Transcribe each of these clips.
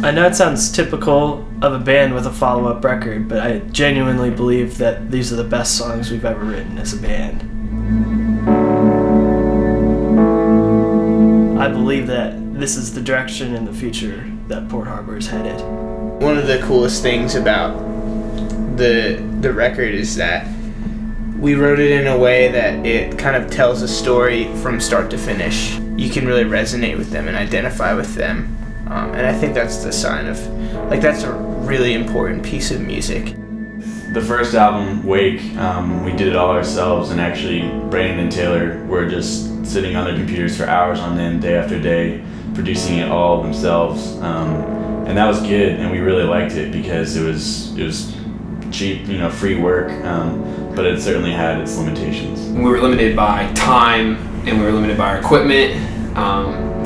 I know it sounds typical of a band with a follow-up record, but I genuinely believe that these are the best songs we've ever written as a band. I believe that this is the direction in the future that Port Harbour is headed. One of the coolest things about the record is that we wrote it in a way that it kind of tells a story from start to finish. You can really resonate with them and identify with them. And I think that's the sign of, that's a really important piece of music. The first album, Wake, we did it all ourselves, and actually Brandon and Taylor were just sitting on their computers for hours on end, day after day, producing it all themselves. And that was good, and we really liked it because it was cheap, free work, but it certainly had its limitations. We were limited by time, and we were limited by our equipment.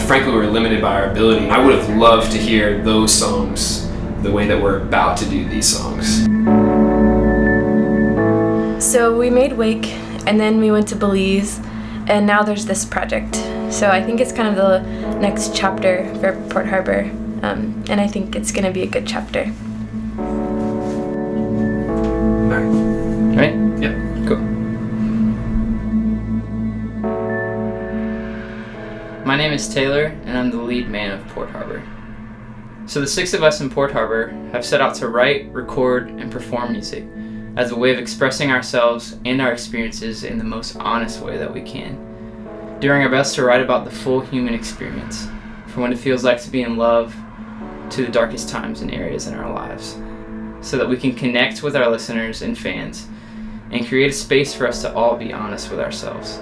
Frankly, we were limited by our ability. I would have loved to hear those songs the way that we're about to do these songs. So we made Wake, and then we went to Belize, and now there's this project. So I think it's kind of the next chapter for Port Harbour, and I think it's going to be a good chapter. Right? Yeah, cool. My name is Taylor, and I'm the lead man of Port Harbour. So the 6 of us in Port Harbour have set out to write, record, and perform music as a way of expressing ourselves and our experiences in the most honest way that we can, doing our best to write about the full human experience, from what it feels like to be in love to the darkest times and areas in our lives, so that we can connect with our listeners and fans and create a space for us to all be honest with ourselves.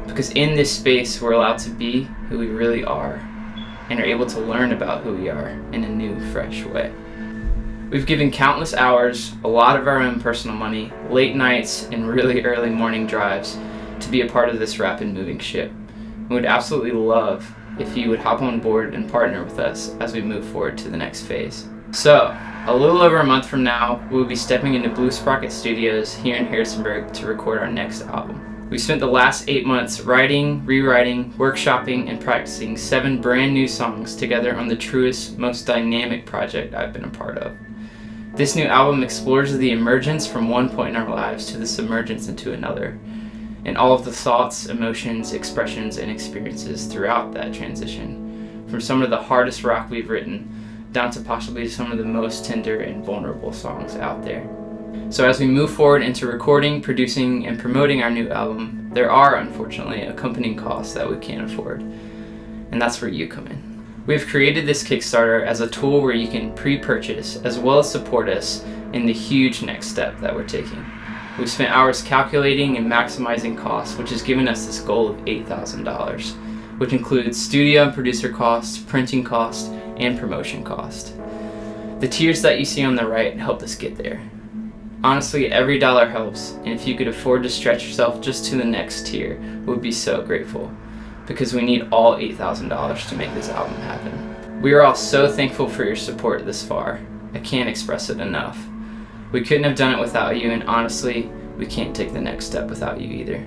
Because in this space, we're allowed to be who we really are and are able to learn about who we are in a new, fresh way. We've given countless hours, a lot of our own personal money, late nights, and really early morning drives to be a part of this rapid moving ship. We would absolutely love if you would hop on board and partner with us as we move forward to the next phase. So, a little over a month from now, we will be stepping into Blue Sprocket Studios here in Harrisonburg to record our next album. We spent the last 8 months writing, rewriting, workshopping, and practicing 7 brand new songs together on the truest, most dynamic project I've been a part of. This new album explores the emergence from one point in our lives to the submergence into another, and all of the thoughts, emotions, expressions, and experiences throughout that transition, from some of the hardest rock we've written, down to possibly some of the most tender and vulnerable songs out there. So as we move forward into recording, producing, and promoting our new album, there are, unfortunately, accompanying costs that we can't afford. And that's where you come in. We have created this Kickstarter as a tool where you can pre-purchase as well as support us in the huge next step that we're taking. We've spent hours calculating and maximizing costs, which has given us this goal of $8,000, which includes studio and producer costs, printing costs, and promotion cost. The tiers that you see on the right help us get there. Honestly, every dollar helps, and if you could afford to stretch yourself just to the next tier, we would be so grateful, because we need all $8,000 to make this album happen. We are all so thankful for your support this far. I can't express it enough. We couldn't have done it without you, and honestly, we can't take the next step without you either.